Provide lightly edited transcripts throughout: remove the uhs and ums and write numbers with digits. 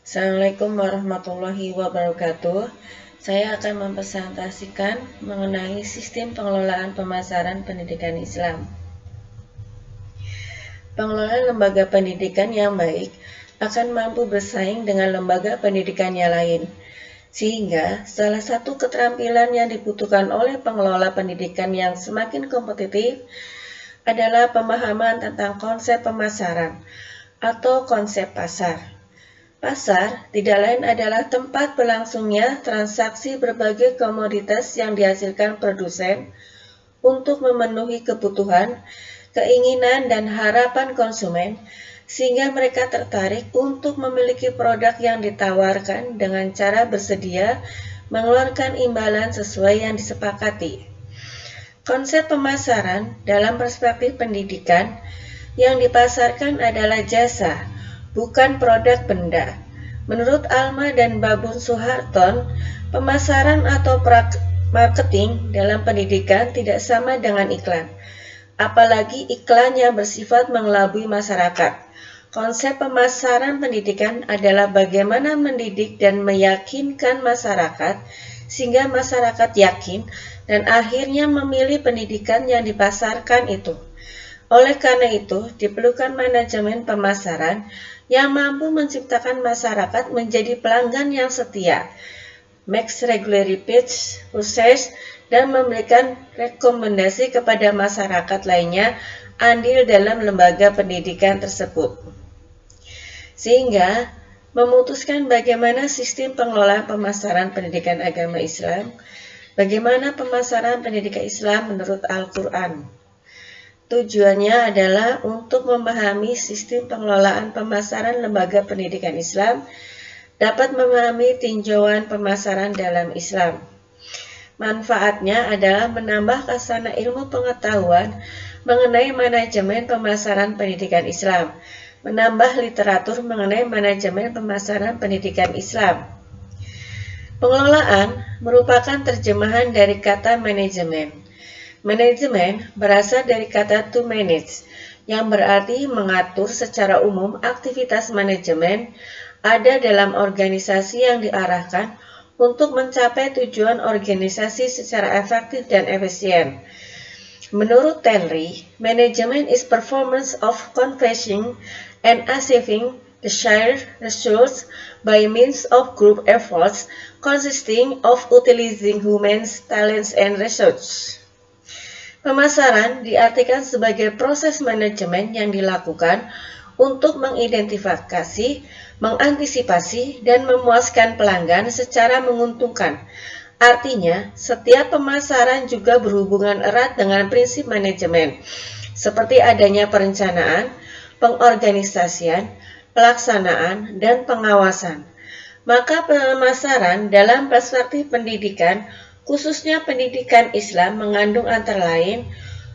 Assalamualaikum warahmatullahi wabarakatuh. Saya akan mempresentasikan mengenai sistem pengelolaan pemasaran pendidikan Islam. Pengelolaan lembaga pendidikan yang baik akan mampu bersaing dengan lembaga pendidikan yang lain. Sehingga salah satu keterampilan yang dibutuhkan oleh pengelola pendidikan yang semakin kompetitif adalah pemahaman tentang konsep pemasaran atau konsep pasar. Pasar tidak lain adalah tempat berlangsungnya transaksi berbagai komoditas yang dihasilkan produsen untuk memenuhi kebutuhan, keinginan, dan harapan konsumen, sehingga mereka tertarik untuk memiliki produk yang ditawarkan dengan cara bersedia mengeluarkan imbalan sesuai yang disepakati. Konsep pemasaran dalam perspektif pendidikan yang dipasarkan adalah jasa, bukan produk benda. Menurut Alma dan Babun Suharton, pemasaran atau marketing dalam pendidikan tidak sama dengan iklan, apalagi iklan yang bersifat mengelabui masyarakat. Konsep pemasaran pendidikan adalah bagaimana mendidik dan meyakinkan masyarakat sehingga masyarakat yakin dan akhirnya memilih pendidikan yang dipasarkan itu. Oleh karena itu, diperlukan manajemen pemasaran yang mampu menciptakan masyarakat menjadi pelanggan yang setia, make regular repeat purchase, dan memberikan rekomendasi kepada masyarakat lainnya andil dalam lembaga pendidikan tersebut. Sehingga memutuskan bagaimana sistem pengelolaan pemasaran pendidikan agama Islam, bagaimana pemasaran pendidikan Islam menurut Al-Quran. Tujuannya adalah untuk memahami sistem pengelolaan pemasaran lembaga pendidikan Islam, dapat memahami tinjauan pemasaran dalam Islam. Manfaatnya adalah menambah khazanah ilmu pengetahuan mengenai manajemen pemasaran pendidikan Islam, menambah literatur mengenai manajemen pemasaran pendidikan Islam. Pengelolaan merupakan terjemahan dari kata manajemen. Manajemen berasal dari kata to manage, yang berarti mengatur secara umum. Aktivitas manajemen ada dalam organisasi yang diarahkan untuk mencapai tujuan organisasi secara efektif dan efisien. Menurut Tenry, management is performance of converting and achieving the shared results by means of group efforts consisting of utilizing human talents and resources. Pemasaran diartikan sebagai proses manajemen yang dilakukan untuk mengidentifikasi, mengantisipasi, dan memuaskan pelanggan secara menguntungkan. Artinya, setiap pemasaran juga berhubungan erat dengan prinsip manajemen, seperti adanya perencanaan, pengorganisasian, pelaksanaan, dan pengawasan. Maka pemasaran dalam perspektif pendidikan, khususnya pendidikan Islam, mengandung antara lain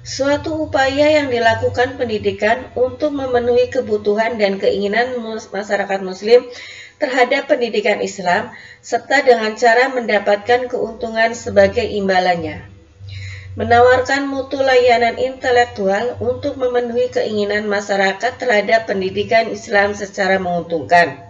suatu upaya yang dilakukan pendidikan untuk memenuhi kebutuhan dan keinginan masyarakat Muslim terhadap pendidikan Islam, serta dengan cara mendapatkan keuntungan sebagai imbalannya. Menawarkan mutu layanan intelektual untuk memenuhi keinginan masyarakat terhadap pendidikan Islam secara menguntungkan.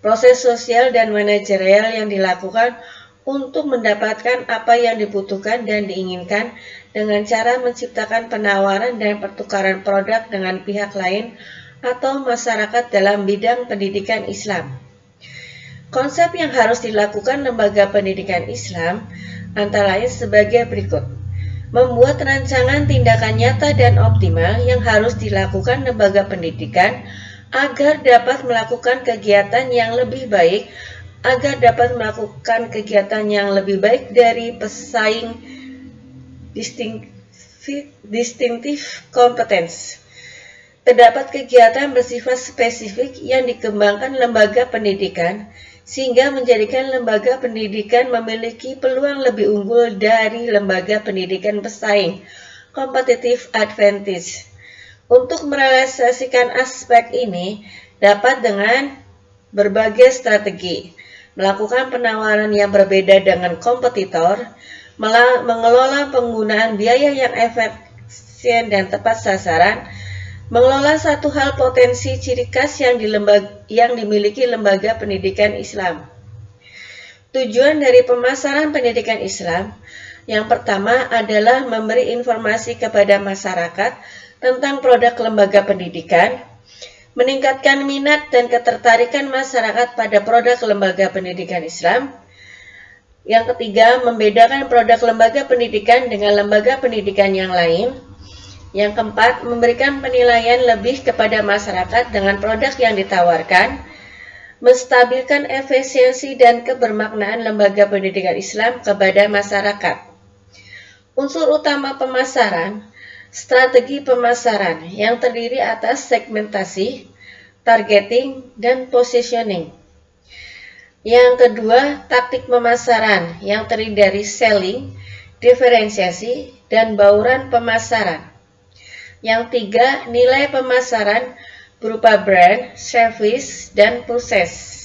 Proses sosial dan manajerial yang dilakukan untuk mendapatkan apa yang dibutuhkan dan diinginkan dengan cara menciptakan penawaran dan pertukaran produk dengan pihak lain atau masyarakat dalam bidang pendidikan Islam. Konsep yang harus dilakukan lembaga pendidikan Islam antara lain sebagai berikut. Membuat rancangan tindakan nyata dan optimal yang harus dilakukan lembaga pendidikan agar dapat melakukan kegiatan yang lebih baik, dari pesaing distinctive competence. Terdapat kegiatan bersifat spesifik yang dikembangkan lembaga pendidikan sehingga menjadikan lembaga pendidikan memiliki peluang lebih unggul dari lembaga pendidikan pesaing, competitive advantage. Untuk merealisasikan aspek ini dapat dengan berbagai strategi: melakukan penawaran yang berbeda dengan kompetitor, mengelola penggunaan biaya yang efisien dan tepat sasaran, mengelola satu hal potensi ciri khas yang yang dimiliki lembaga pendidikan Islam. Tujuan dari pemasaran pendidikan Islam yang pertama adalah memberi informasi kepada masyarakat tentang produk lembaga pendidikan, meningkatkan minat dan ketertarikan masyarakat pada produk lembaga pendidikan Islam. Yang ketiga, membedakan produk lembaga pendidikan dengan lembaga pendidikan yang lain. Yang keempat, memberikan penilaian lebih kepada masyarakat dengan produk yang ditawarkan, menstabilkan efisiensi dan kebermaknaan lembaga pendidikan Islam kepada masyarakat. Unsur utama pemasaran, strategi pemasaran yang terdiri atas segmentasi, targeting, dan positioning. Yang kedua, taktik pemasaran yang terdiri dari selling, diferensiasi, dan bauran pemasaran. Yang tiga, nilai pemasaran berupa brand, service, dan proses.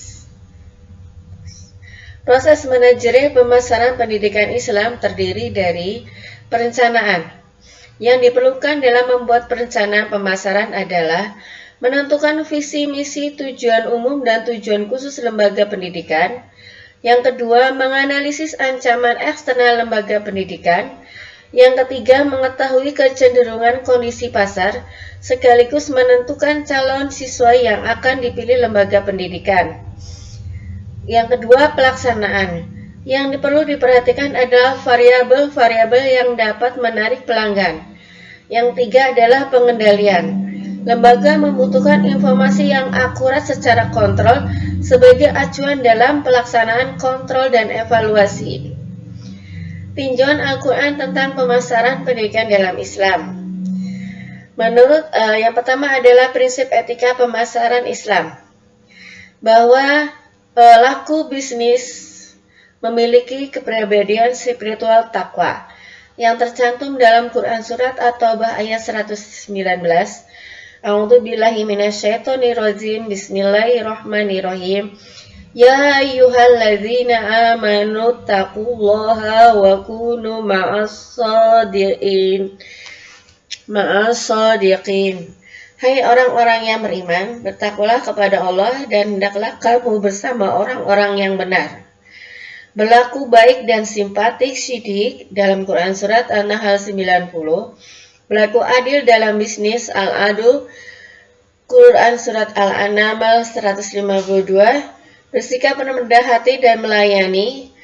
Proses manajerial pemasaran pendidikan Islam terdiri dari perencanaan. Yang diperlukan dalam membuat perencanaan pemasaran adalah menentukan visi, misi, tujuan umum, dan tujuan khusus lembaga pendidikan. Yang kedua, menganalisis ancaman eksternal lembaga pendidikan. Yang ketiga, mengetahui kecenderungan kondisi pasar, sekaligus menentukan calon siswa yang akan dipilih lembaga pendidikan. Yang kedua, pelaksanaan. Yang perlu diperhatikan adalah variabel-variabel yang dapat menarik pelanggan. Yang tiga adalah pengendalian. Lembaga membutuhkan informasi yang akurat secara kontrol sebagai acuan dalam pelaksanaan kontrol dan evaluasi. Tinjauan Al-Quran tentang pemasaran pendidikan dalam Islam. Menurut yang pertama adalah prinsip etika pemasaran Islam, bahwa pelaku bisnis memiliki kepribadian spiritual takwa yang tercantum dalam Quran Surat At-Taubah ayat 119. A'udzubillahi minasyaitonirrajim. Bismillahirrahmanirrahim. Ya ayyuhalladzina amanu taqullaha wa kunu ma'as-shadiqin. Hai orang-orang yang beriman, bertakwalah kepada Allah dan hendaklah kamu bersama orang-orang yang benar. Berlaku baik dan simpatik sidik dalam Quran Surat An-Nahl 90. Berlaku adil dalam bisnis Al-Adu, Quran Surat Al-An'am 152. Bersikap rendah hati dan melayani.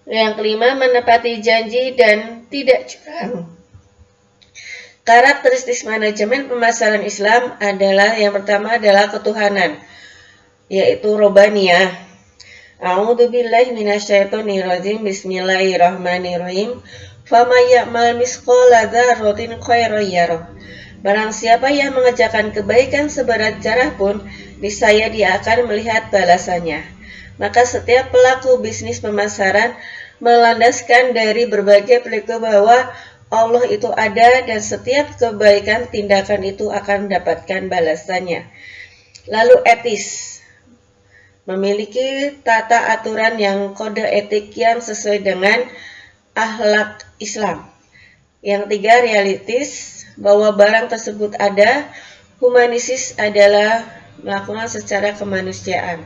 Yang kelima, menepati janji dan tidak curang. Karakteristik manajemen pemasaran Islam adalah yang pertama adalah ketuhanan, yaitu Robbaniyah. A'udzubillahi minasyaitonirrajim. Bismillahirrahmanirrahim. Faman ya'mal misqala dzarratin khairan yarah. Barang siapa yang mengerjakan kebaikan seberat zarah pun, niscaya dia akan melihat balasannya. Maka setiap pelaku bisnis pemasaran melandaskan dari berbagai perilaku bahwa Allah itu ada dan setiap kebaikan tindakan itu akan mendapatkan balasannya. Lalu etis, memiliki tata aturan yang kode etik yang sesuai dengan akhlak Islam. Yang tiga, realistis, bahwa barang tersebut ada. Humanistis adalah melakukan secara kemanusiaan.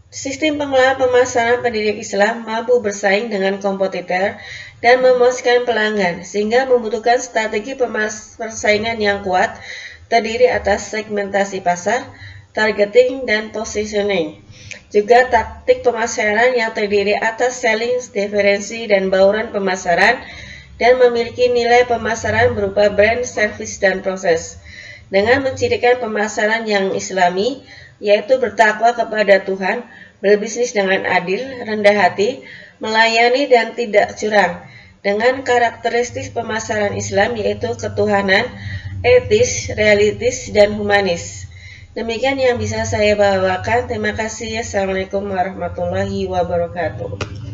Sistem pengelolaan pemasaran pendidikan Islam mampu bersaing dengan kompetitor dan memuaskan pelanggan, sehingga membutuhkan strategi persaingan yang kuat, terdiri atas segmentasi pasar, targeting, dan positioning. Juga taktik pemasaran yang terdiri atas selling, diferensi, dan bauran pemasaran, dan memiliki nilai pemasaran berupa brand, service, dan proses. Dengan mencirikan pemasaran yang islami, yaitu bertakwa kepada Tuhan, berbisnis dengan adil, rendah hati, melayani, dan tidak curang. Dengan karakteristik pemasaran Islam yaitu ketuhanan, etis, realistis, dan humanis. Demikian yang bisa saya bawakan. Terima kasih. Assalamualaikum warahmatullahi wabarakatuh.